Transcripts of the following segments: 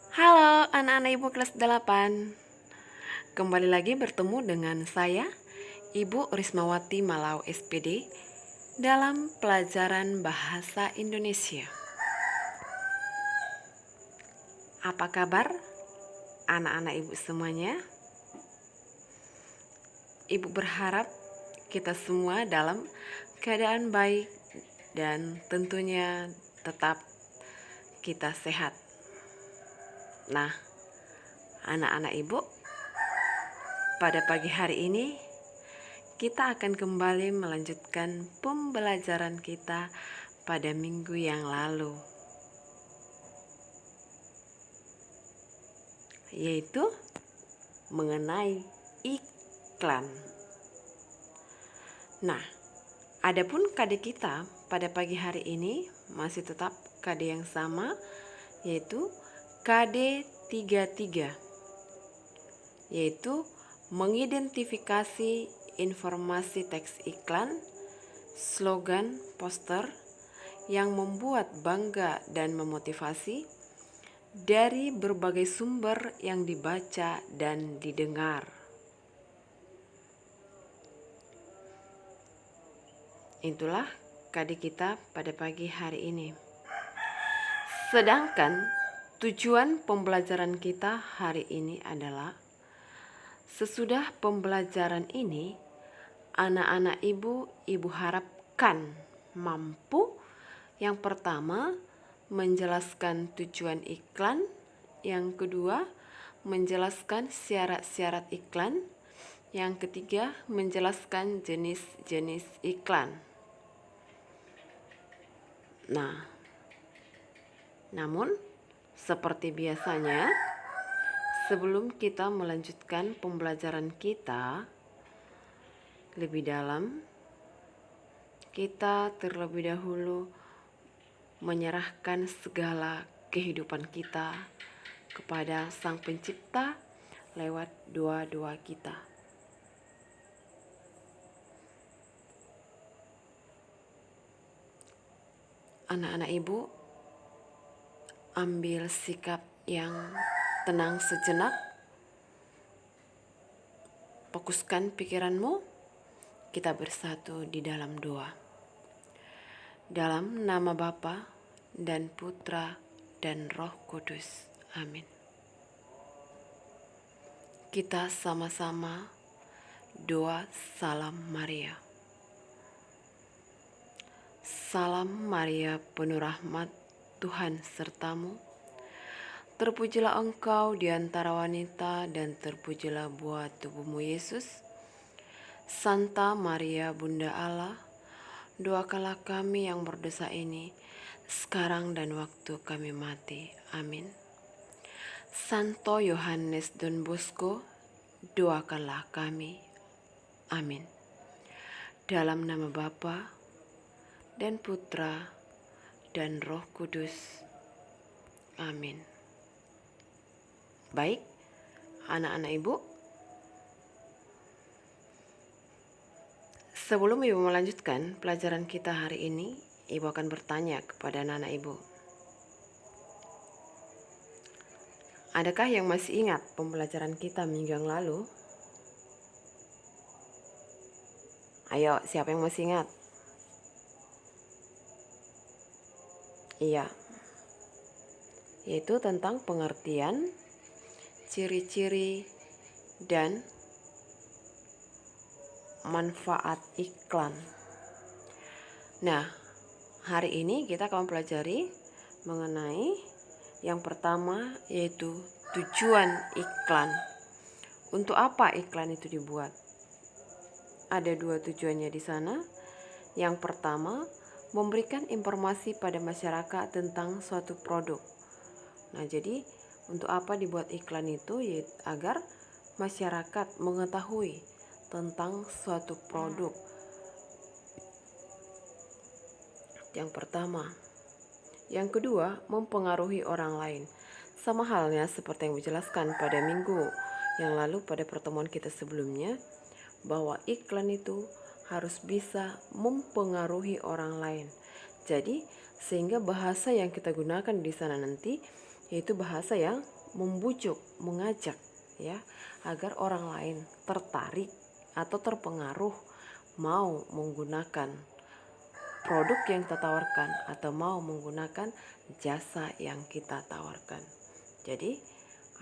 Halo anak-anak Ibu kelas 8. Kembali lagi bertemu dengan saya, Ibu Rismawati Malau SPD, dalam pelajaran Bahasa Indonesia. Apa kabar anak-anak Ibu semuanya? Ibu berharap kita semua dalam keadaan baik dan tentunya tetap kita sehat. Nah, anak-anak Ibu, pada pagi hari ini kita akan kembali melanjutkan pembelajaran kita pada minggu yang lalu, yaitu mengenai iklan. Nah, adapun KD kita pada pagi hari ini masih tetap KD yang sama, yaitu KD 33, yaitu mengidentifikasi informasi teks iklan, slogan, poster yang membuat bangga dan memotivasi dari berbagai sumber yang dibaca dan didengar. Itulah KD kita pada pagi hari ini. Sedangkan tujuan pembelajaran kita hari ini adalah sesudah pembelajaran ini, anak-anak ibu harapkan mampu yang pertama menjelaskan tujuan iklan, yang kedua menjelaskan syarat-syarat iklan, yang ketiga menjelaskan jenis-jenis iklan. Nah, namun seperti biasanya, sebelum kita melanjutkan pembelajaran kita lebih dalam, kita terlebih dahulu menyerahkan segala kehidupan kita kepada Sang Pencipta lewat doa-doa kita. Anak-anak ibu, ambil sikap yang tenang sejenak, fokuskan pikiranmu, kita bersatu di dalam doa. Dalam nama Bapa dan Putra dan Roh Kudus. Amin. Kita sama-sama doa salam Maria. Salam Maria, penuh rahmat, Tuhan sertamu. Terpujilah engkau di antara wanita dan terpujilah buah tubuhmu Yesus. Santa Maria, Bunda Allah, doakanlah kami yang berdosa ini, sekarang dan waktu kami mati. Amin. Santo Yohanes Don Bosco, doakanlah kami. Amin. Dalam nama Bapa dan Putra dan Roh Kudus. Amin. Baik, anak-anak ibu, sebelum ibu melanjutkan pelajaran kita hari ini, ibu akan bertanya kepada anak-anak ibu. Adakah yang masih ingat pembelajaran kita minggu yang lalu? Ayo, siapa yang masih ingat? Iya, yaitu tentang pengertian, ciri-ciri, dan manfaat iklan. Nah, hari ini kita akan pelajari mengenai yang pertama, yaitu tujuan iklan. Untuk apa iklan itu dibuat? Ada dua tujuannya di sana. Yang pertama, memberikan informasi pada masyarakat tentang suatu produk. Nah, jadi untuk apa dibuat iklan itu? Yaitu agar masyarakat mengetahui tentang suatu produk. Yang pertama. Yang kedua, mempengaruhi orang lain. Sama halnya seperti yang dijelaskan pada minggu yang lalu pada pertemuan kita sebelumnya, bahwa iklan itu harus bisa mempengaruhi orang lain. Jadi, sehingga bahasa yang kita gunakan di sana nanti yaitu bahasa yang membujuk, mengajak ya agar orang lain tertarik atau terpengaruh mau menggunakan produk yang kita tawarkan atau mau menggunakan jasa yang kita tawarkan. Jadi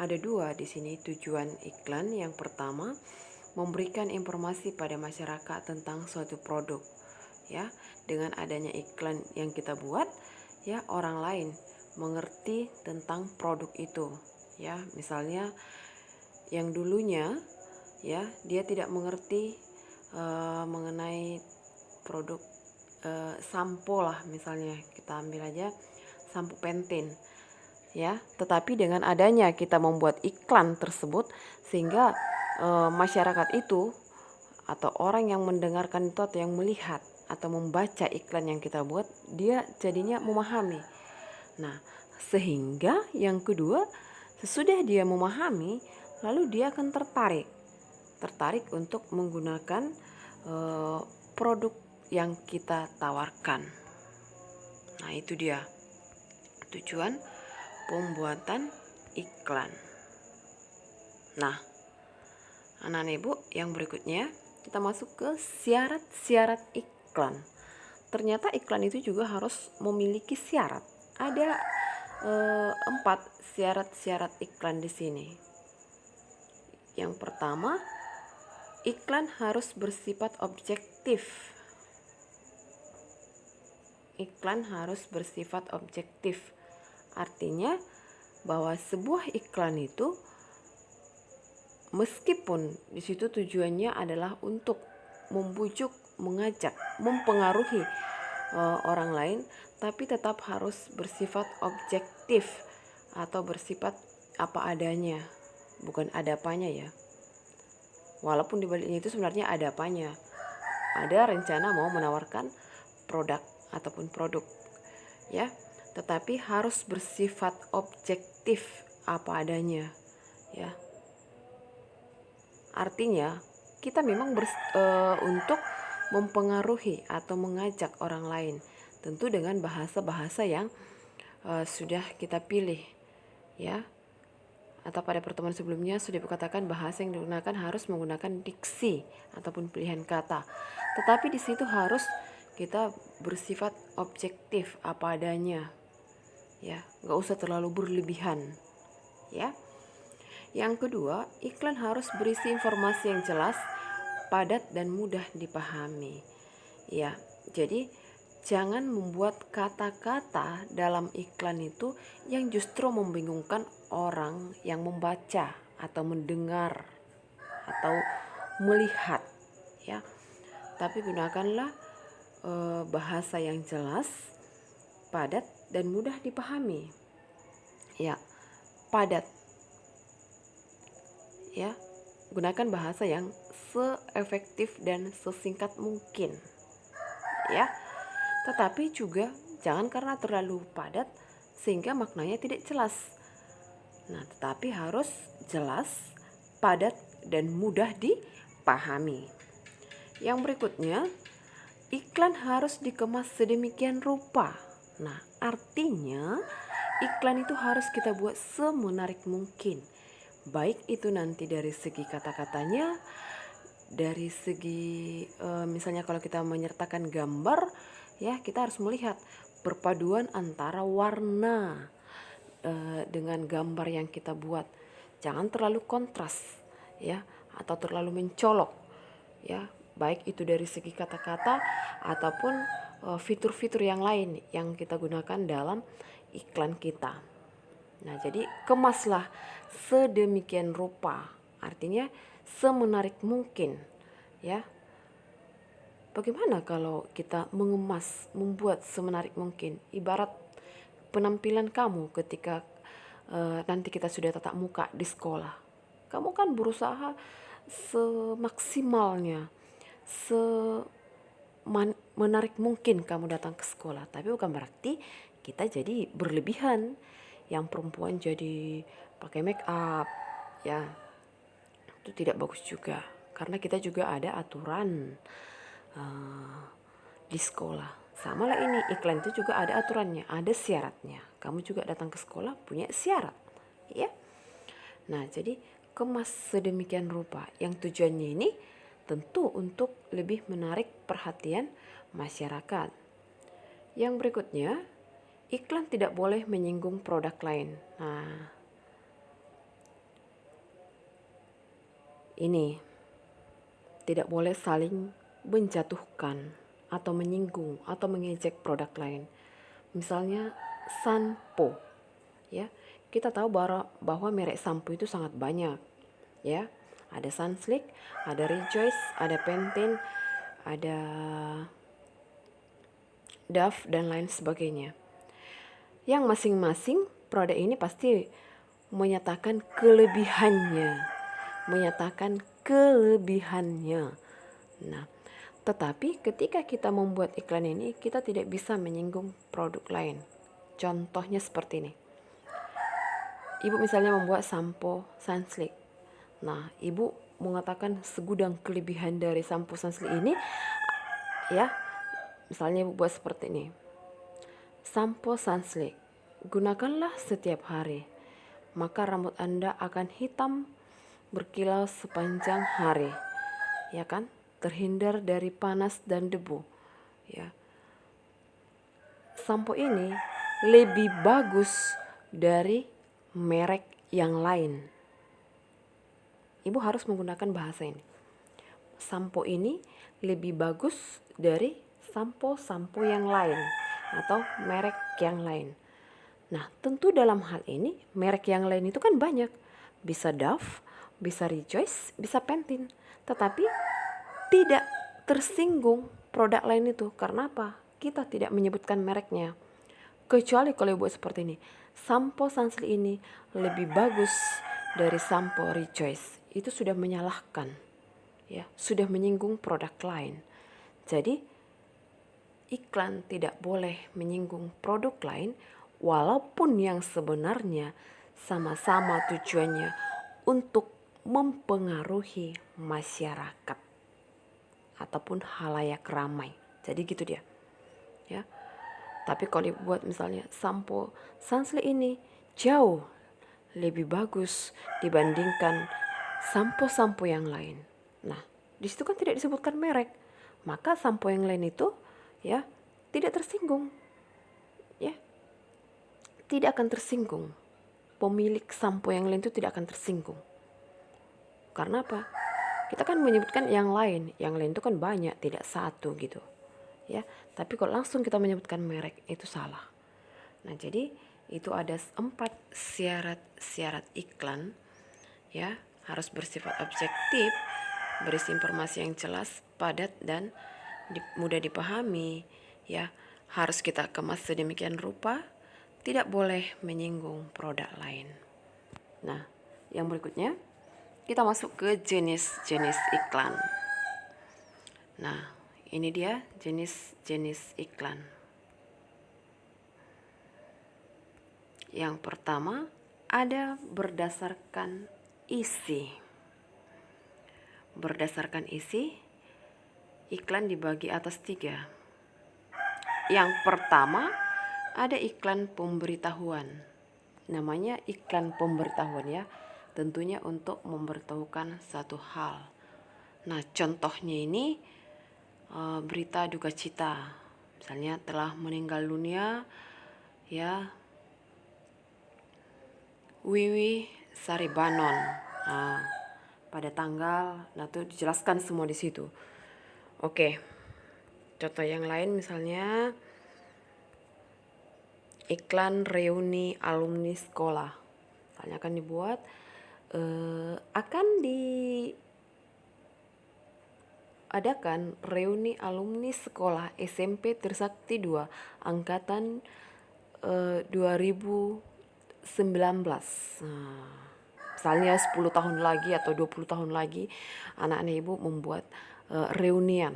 ada dua di sini tujuan iklan. Yang pertama, memberikan informasi pada masyarakat tentang suatu produk. Ya, dengan adanya iklan yang kita buat, ya orang lain mengerti tentang produk itu. Ya, misalnya yang dulunya ya dia tidak mengerti mengenai produk sampo lah, misalnya kita ambil aja sampo Pantene ya, tetapi dengan adanya kita membuat iklan tersebut sehingga masyarakat itu atau orang yang mendengarkan itu atau yang melihat atau membaca iklan yang kita buat, dia jadinya memahami. Nah, sehingga yang kedua, sesudah dia memahami, lalu dia akan tertarik untuk menggunakan produk yang kita tawarkan. Nah, itu dia tujuan pembuatan iklan. Nah, anak-anak ibu, yang berikutnya kita masuk ke syarat-syarat iklan. Ternyata iklan itu juga harus memiliki syarat. Ada 4 syarat-syarat iklan di sini. Yang pertama, iklan harus bersifat objektif. Iklan harus bersifat objektif. Artinya bahwa sebuah iklan itu meskipun di situ tujuannya adalah untuk membujuk, mengajak, mempengaruhi orang lain, tapi tetap harus bersifat objektif atau bersifat apa adanya, bukan ada apanya ya. Walaupun di baliknya itu sebenarnya ada apanya. Ada rencana mau menawarkan produk ataupun produk ya, tetapi harus bersifat objektif apa adanya ya. Artinya kita memang untuk mempengaruhi atau mengajak orang lain, tentu dengan bahasa-bahasa yang sudah kita pilih ya. Atau pada pertemuan sebelumnya sudah dikatakan bahasa yang digunakan harus menggunakan diksi ataupun pilihan kata. Tetapi di situ harus kita bersifat objektif apa adanya. Ya, nggak usah terlalu berlebihan. Ya. Yang kedua, iklan harus berisi informasi yang jelas, padat dan mudah dipahami. Ya, jadi jangan membuat kata-kata dalam iklan itu yang justru membingungkan orang yang membaca atau mendengar atau melihat ya. Tapi gunakanlah bahasa yang jelas, padat dan mudah dipahami. Ya, padat. Ya, gunakan bahasa yang seefektif dan sesingkat mungkin. Ya. Tetapi juga jangan karena terlalu padat sehingga maknanya tidak jelas. Nah, tetapi harus jelas, padat, dan mudah dipahami. Yang berikutnya, iklan harus dikemas sedemikian rupa. Nah, artinya iklan itu harus kita buat semenarik mungkin. Baik itu nanti dari segi kata-katanya, dari segi misalnya kalau kita menyertakan gambar, ya kita harus melihat perpaduan antara warna dengan gambar yang kita buat. Jangan terlalu kontras ya, atau terlalu mencolok ya, baik itu dari segi kata-kata ataupun fitur-fitur yang lain yang kita gunakan dalam iklan kita. Nah, jadi kemaslah sedemikian rupa, artinya semenarik mungkin ya. Bagaimana kalau kita mengemas, membuat semenarik mungkin? Ibarat penampilan kamu ketika nanti kita sudah tatap muka di sekolah. Kamu kan berusaha semaksimalnya, menarik mungkin kamu datang ke sekolah. Tapi bukan berarti kita jadi berlebihan. Yang perempuan jadi pakai make up, ya itu tidak bagus juga. Karena kita juga ada aturan di sekolah. Sama lah ini, iklan itu juga ada aturannya, ada syaratnya. Kamu juga datang ke sekolah punya syarat, ya. Nah, jadi kemas sedemikian rupa yang tujuannya ini tentu untuk lebih menarik perhatian masyarakat. Yang berikutnya, iklan tidak boleh menyinggung produk lain. Nah, ini tidak boleh saling menjatuhkan atau menyinggung atau mengejek produk lain. Misalnya sampo, ya. Kita tahu bahwa merek sampo itu sangat banyak, ya. Ada Sunsilk, ada Rejoice, ada Pantene, ada Dove dan lain sebagainya. Yang masing-masing produk ini pasti menyatakan kelebihannya. Nah, tetapi ketika kita membuat iklan ini, kita tidak bisa menyinggung produk lain. Contohnya seperti ini. Ibu misalnya membuat sampo Sunsilk. Nah, ibu mengatakan segudang kelebihan dari sampo Sunsilk ini, ya. Misalnya ibu buat seperti ini. Sampo Sunsilk, gunakanlah setiap hari, maka rambut Anda akan hitam berkilau sepanjang hari, ya kan? Terhindar dari panas dan debu, ya. Sampo ini lebih bagus dari merek yang lain. Ibu harus menggunakan bahasa ini. Sampo ini lebih bagus dari sampo-sampo yang lain atau merek yang lain. Nah, tentu dalam hal ini merek yang lain itu kan banyak. Bisa Dove, bisa Rejoice, bisa Pantene. Tetapi tidak tersinggung produk lain itu. Karena apa? Kita tidak menyebutkan mereknya. Kecuali kalau buat seperti ini. Sampo Sunsilk ini lebih bagus dari sampo Rejoice. Itu sudah menyalahkan, ya, sudah menyinggung produk lain. Jadi iklan tidak boleh menyinggung produk lain walaupun yang sebenarnya sama-sama tujuannya untuk mempengaruhi masyarakat ataupun halayak ramai. Jadi gitu dia, ya. Tapi kalau dibuat misalnya sampo Sunsilk ini jauh lebih bagus dibandingkan sampo-sampo yang lain. Nah, di situ kan tidak disebutkan merek. Maka sampo yang lain itu, ya, tidak tersinggung. Ya. Tidak akan tersinggung. Pemilik sampo yang lain itu tidak akan tersinggung. Karena apa? Kita kan menyebutkan yang lain itu kan banyak, tidak satu gitu. Ya, tapi kalau langsung kita menyebutkan merek itu salah. Nah, jadi itu ada 4 syarat iklan, ya, harus bersifat objektif, berisi informasi yang jelas, padat dan mudah dipahami, ya. Harus kita kemas sedemikian rupa, tidak boleh menyinggung produk lain. Nah, yang berikutnya kita masuk ke jenis-jenis iklan. Nah, ini dia jenis-jenis iklan. Yang pertama ada berdasarkan isi. Berdasarkan isi, iklan dibagi atas 3. Yang pertama ada iklan pemberitahuan. Namanya iklan pemberitahuan, ya. Tentunya untuk memberitahukan satu hal. Nah, contohnya ini berita duka cita. Misalnya telah meninggal dunia, ya, Wiwi Saribanon. Nah, pada tanggal, nah itu dijelaskan semua di situ. Oke. Contoh yang lain misalnya iklan reuni alumni sekolah. Misalnya akan dibuat akan diadakan reuni alumni sekolah SMP Trisakti 2 angkatan 2019. Nah, misalnya 10 tahun lagi atau 20 tahun lagi anak-anak ibu membuat reunian,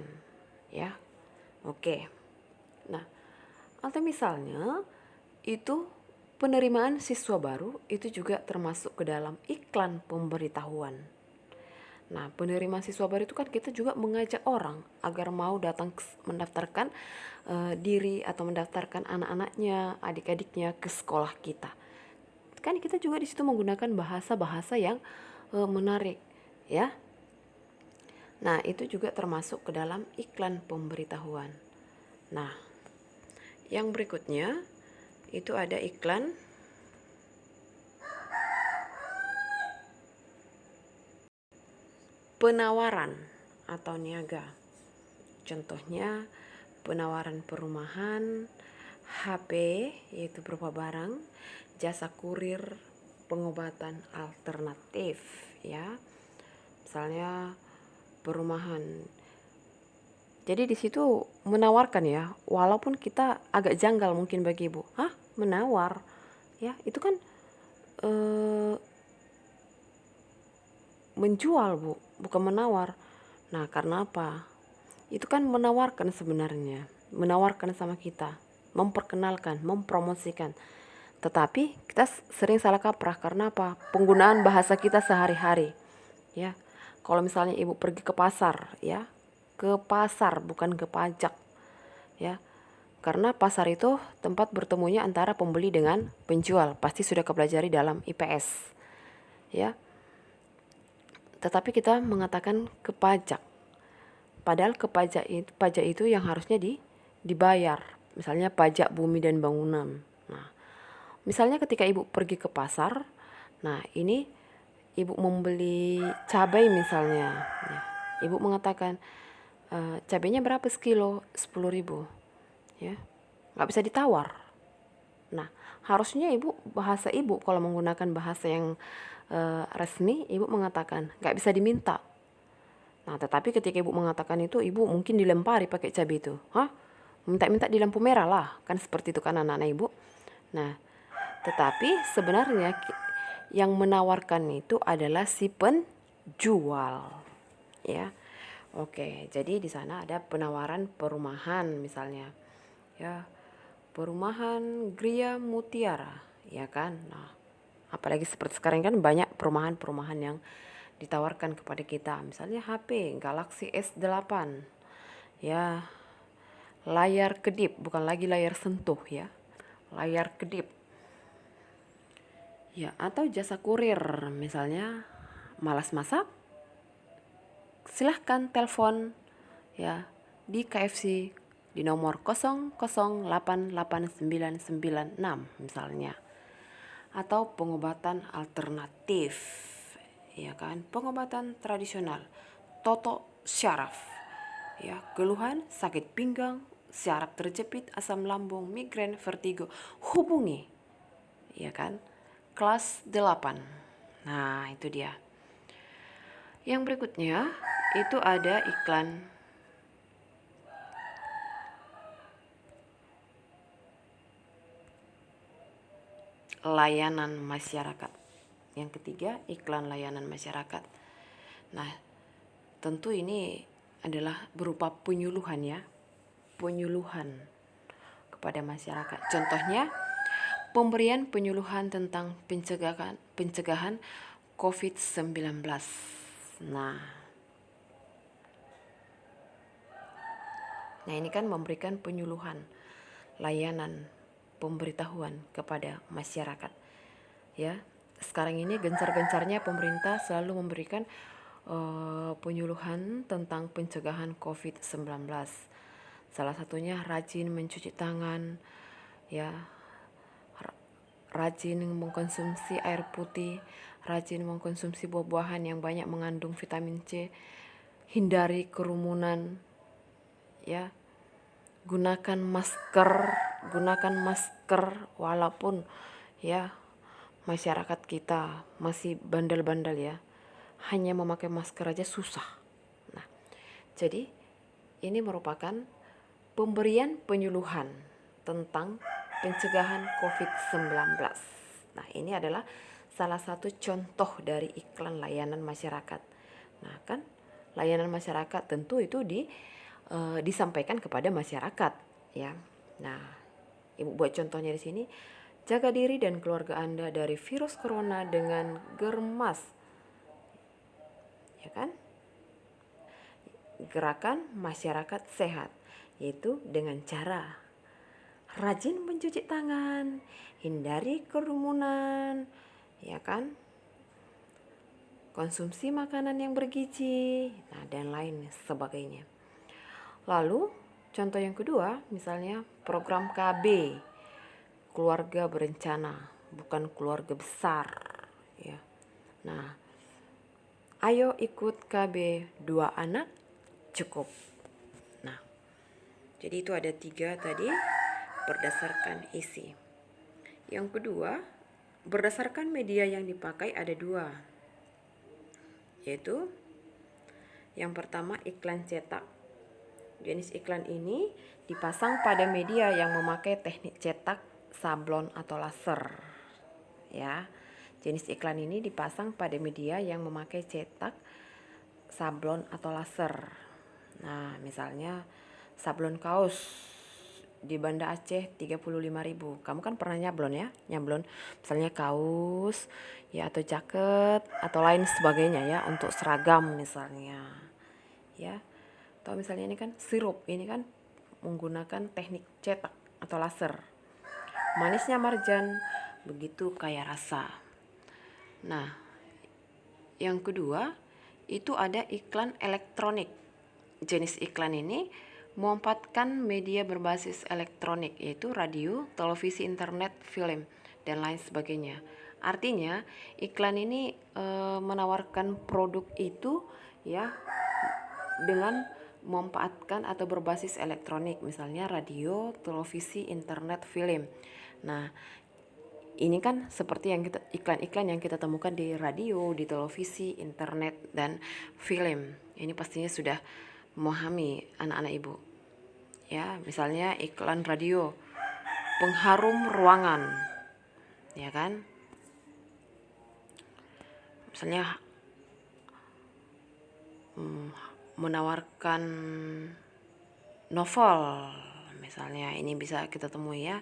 ya. Oke. Nah, atau misalnya itu penerimaan siswa baru itu juga termasuk ke dalam iklan pemberitahuan. Nah, penerimaan siswa baru itu kan kita juga mengajak orang agar mau datang mendaftarkan diri atau mendaftarkan anak-anaknya, adik-adiknya ke sekolah kita. kan kita juga di situ menggunakan bahasa-bahasa yang menarik, ya. Nah, itu juga termasuk ke dalam iklan pemberitahuan. Nah, yang berikutnya itu ada iklan penawaran atau niaga. Contohnya penawaran perumahan, HP yaitu berupa barang, jasa kurir, pengobatan alternatif, ya. Misalnya perumahan. Jadi di situ menawarkan, ya, walaupun kita agak janggal mungkin bagi ibu, menawar, ya, itu kan menjual, Bu, bukan menawar. Nah, karena apa? Itu kan menawarkan sebenarnya, menawarkan sama kita, memperkenalkan, mempromosikan. Tetapi kita sering salah kaprah karena apa? Penggunaan bahasa kita sehari-hari, ya. Kalau misalnya ibu pergi ke pasar, ya, ke pasar bukan ke pajak, ya. Karena pasar itu tempat bertemunya antara pembeli dengan penjual, pasti sudah kepelajari dalam IPS, ya. Tetapi kita mengatakan ke pajak, padahal ke pajak itu yang harusnya dibayar, misalnya pajak bumi dan bangunan. Nah, misalnya ketika ibu pergi ke pasar, nah ini ibu membeli cabai misalnya, ya, ibu mengatakan cabainya berapa sekilo? 10.000, ya, nggak bisa ditawar. Nah, harusnya ibu, bahasa ibu kalau menggunakan bahasa yang resmi, ibu mengatakan nggak bisa diminta. Nah, tetapi ketika ibu mengatakan itu, ibu mungkin dilempari pakai cabai itu. Minta-minta di lampu merah lah, kan seperti itu kan anak-anak ibu. Nah, tetapi sebenarnya yang menawarkan itu adalah si penjual, ya. Oke, jadi di sana ada penawaran perumahan misalnya, ya, perumahan Gria Mutiara, ya kan. Nah, apalagi seperti sekarang kan banyak perumahan-perumahan yang ditawarkan kepada kita, misalnya HP Galaxy S8, ya, layar kedip, bukan lagi layar sentuh, ya, layar kedip, ya. Atau jasa kurir, misalnya malas masak, silahkan telepon, ya, di KFC di nomor 00889996 misalnya. Atau pengobatan alternatif, ya kan, pengobatan tradisional, toto syaraf, ya, keluhan sakit pinggang, syaraf terjepit, asam lambung, migrain, vertigo, hubungi, ya kan, kelas 8. Nah, itu dia. Yang berikutnya itu ada iklan layanan masyarakat. Yang ketiga, iklan layanan masyarakat. Nah, tentu ini adalah berupa penyuluhan, ya, penyuluhan kepada masyarakat. Contohnya, pemberian penyuluhan tentang pencegahan COVID-19. Nah, ini kan memberikan penyuluhan, layanan, pemberitahuan kepada masyarakat, ya. Sekarang ini gencar-gencarnya pemerintah selalu memberikan penyuluhan tentang pencegahan COVID-19. Salah satunya rajin mencuci tangan, ya, rajin mengkonsumsi air putih, rajin mengkonsumsi buah-buahan yang banyak mengandung vitamin C, hindari kerumunan, ya, gunakan masker walaupun, ya, masyarakat kita masih bandel-bandel, ya, hanya memakai masker aja susah. Nah, jadi ini merupakan pemberian penyuluhan tentang pencegahan COVID-19. Nah, ini adalah salah satu contoh dari iklan layanan masyarakat. Nah, kan layanan masyarakat tentu itu disampaikan kepada masyarakat, ya. Nah, ibu buat contohnya di sini. Jaga diri dan keluarga Anda dari virus corona dengan germas, ya kan? Gerakan masyarakat sehat, yaitu dengan cara rajin mencuci tangan, hindari kerumunan, ya kan? Konsumsi makanan yang bergizi, nah dan lain sebagainya. Lalu, contoh yang kedua, misalnya program KB, keluarga berencana, bukan keluarga besar, ya. Nah, ayo ikut KB 2 anak cukup. Nah, jadi itu ada 3 tadi berdasarkan isi. Yang kedua, berdasarkan media yang dipakai ada 2, yaitu yang pertama iklan cetak. Jenis iklan ini dipasang pada media yang memakai teknik cetak, sablon atau laser. Ya. Jenis iklan ini dipasang pada media yang memakai cetak, sablon atau laser. Nah, misalnya sablon kaos di Banda Aceh 35.000. Kamu kan pernah nyablon ya? Nyablon misalnya kaos ya atau jaket atau lain sebagainya ya untuk seragam misalnya. Ya. Atau misalnya ini kan sirup, ini kan menggunakan teknik cetak atau laser. Manisnya marjan, begitu kaya rasa. Nah, yang kedua itu ada iklan elektronik. Jenis iklan ini memanfaatkan media berbasis elektronik, yaitu radio, televisi, internet, film, dan lain sebagainya. Artinya iklan ini menawarkan produk itu ya dengan memanfaatkan atau berbasis elektronik, misalnya radio, televisi, internet, film. Nah, ini kan seperti yang iklan-iklan yang kita temukan di radio, di televisi, internet, dan film. Ini pastinya sudah memahami anak-anak ibu. Ya, misalnya iklan radio, pengharum ruangan, ya kan? Misalnya menawarkan novel, misalnya ini bisa kita temui ya,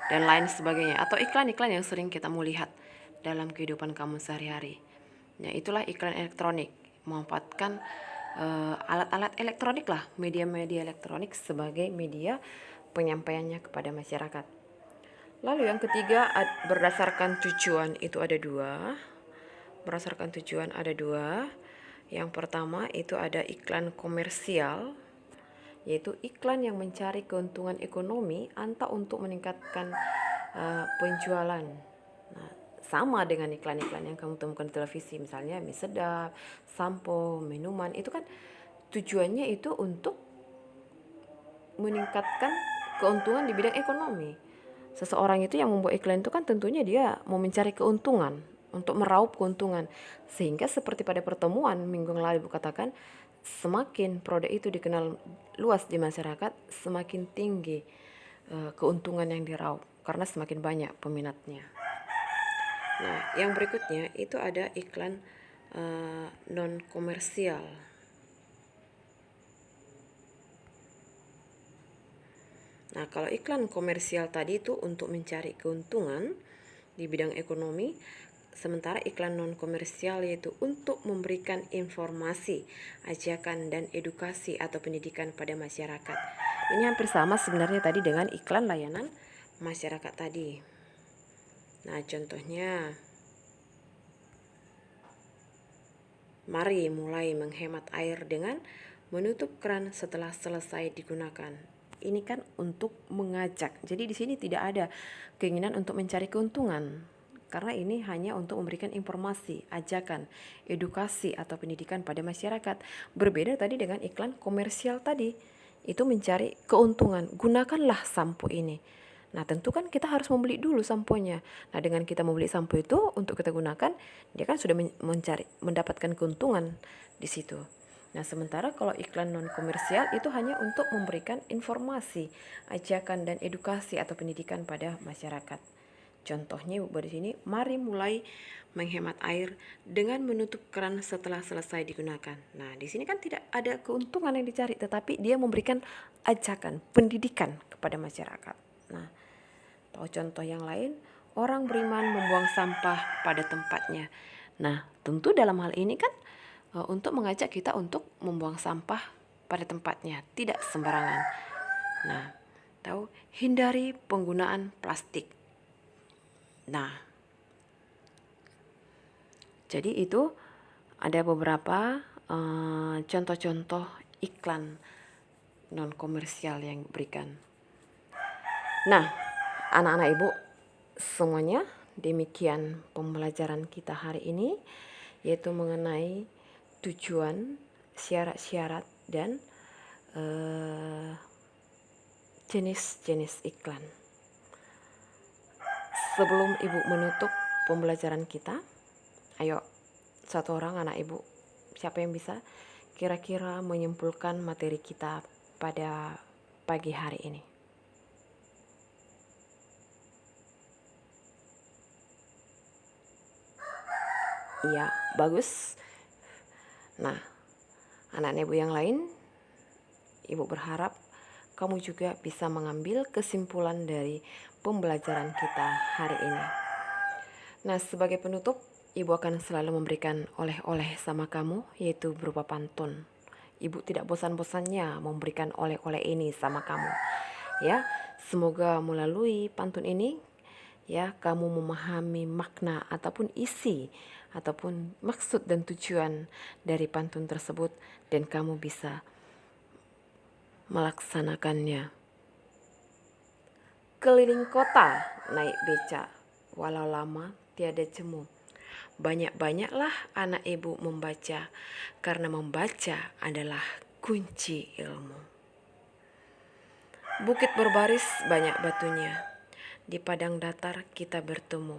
dan lain sebagainya. Atau iklan-iklan yang sering kita mau lihat dalam kehidupan kamu sehari-hari. Ya, itulah iklan elektronik, memanfaatkan alat-alat elektronik lah, media-media elektronik sebagai media penyampaiannya kepada masyarakat. Lalu yang ketiga, berdasarkan tujuan itu ada 2. Berdasarkan tujuan ada 2. Yang pertama itu ada iklan komersial, yaitu iklan yang mencari keuntungan ekonomi atau untuk meningkatkan penjualan. Nah, sama dengan iklan-iklan yang kamu temukan di televisi, misalnya mie sedap, sampo, minuman, itu kan tujuannya itu untuk meningkatkan keuntungan di bidang ekonomi. Seseorang itu yang membuat iklan itu kan tentunya dia mau mencari keuntungan, untuk meraup keuntungan. Sehingga seperti pada pertemuan minggu yang lalu katakan, semakin produk itu dikenal luas di masyarakat, semakin tinggi keuntungan yang diraup karena semakin banyak peminatnya. Nah, yang berikutnya itu ada iklan non komersial. Nah, kalau iklan komersial tadi itu untuk mencari keuntungan di bidang ekonomi, sementara iklan non komersial yaitu untuk memberikan informasi, ajakan dan edukasi atau pendidikan pada masyarakat. Ini hampir sama sebenarnya tadi dengan iklan layanan masyarakat tadi. Nah, contohnya, mari mulai menghemat air dengan menutup keran setelah selesai digunakan. Ini kan untuk mengajak. Jadi di sini tidak ada keinginan untuk mencari keuntungan. Karena ini hanya untuk memberikan informasi, ajakan, edukasi atau pendidikan pada masyarakat. Berbeda tadi dengan iklan komersial tadi. Itu mencari keuntungan. Gunakanlah sampo ini. Nah, tentu kan kita harus membeli dulu samponya. Nah, dengan kita membeli sampo itu untuk kita gunakan, dia kan sudah mendapatkan keuntungan di situ. Nah, sementara kalau iklan non komersial itu hanya untuk memberikan informasi, ajakan dan edukasi atau pendidikan pada masyarakat. Contohnya Ibu di sini, mari mulai menghemat air dengan menutup keran setelah selesai digunakan. Nah, di sini kan tidak ada keuntungan yang dicari, tetapi dia memberikan ajakan, pendidikan kepada masyarakat. Nah, atau contoh yang lain, orang beriman membuang sampah pada tempatnya. Nah, tentu dalam hal ini kan untuk mengajak kita untuk membuang sampah pada tempatnya, tidak sembarangan. Nah, atau hindari penggunaan plastik. Nah, jadi itu ada beberapa contoh-contoh iklan non komersial yang diberikan. Nah, anak-anak ibu semuanya, demikian pembelajaran kita hari ini, yaitu mengenai tujuan, syarat-syarat, dan jenis-jenis iklan. Sebelum ibu menutup pembelajaran kita, ayo satu orang anak ibu, siapa yang bisa kira-kira menyimpulkan materi kita pada pagi hari ini? Iya, bagus. Nah, anak-anak ibu yang lain, ibu berharap kamu juga bisa mengambil kesimpulan dari pembelajaran kita hari ini. Nah, sebagai penutup, ibu akan selalu memberikan oleh-oleh sama kamu, yaitu berupa pantun. Ibu tidak bosan-bosannya memberikan oleh-oleh ini sama kamu. Ya, semoga melalui pantun ini ya kamu memahami makna ataupun isi ataupun maksud dan tujuan dari pantun tersebut dan kamu bisa melaksanakannya. Keliling kota naik beca, walau lama tiada jemu. Banyak-banyaklah anak ibu membaca, karena membaca adalah kunci ilmu. Bukit berbaris banyak batunya, di padang datar kita bertemu.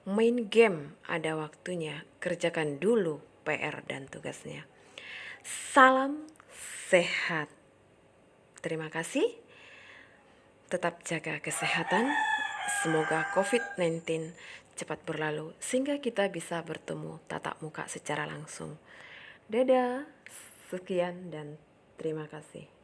Main game ada waktunya, kerjakan dulu PR dan tugasnya. Salam sehat. Terima kasih. Tetap jaga kesehatan. Semoga COVID-19 cepat berlalu sehingga kita bisa bertemu tatap muka secara langsung. Dadah, sekian dan terima kasih.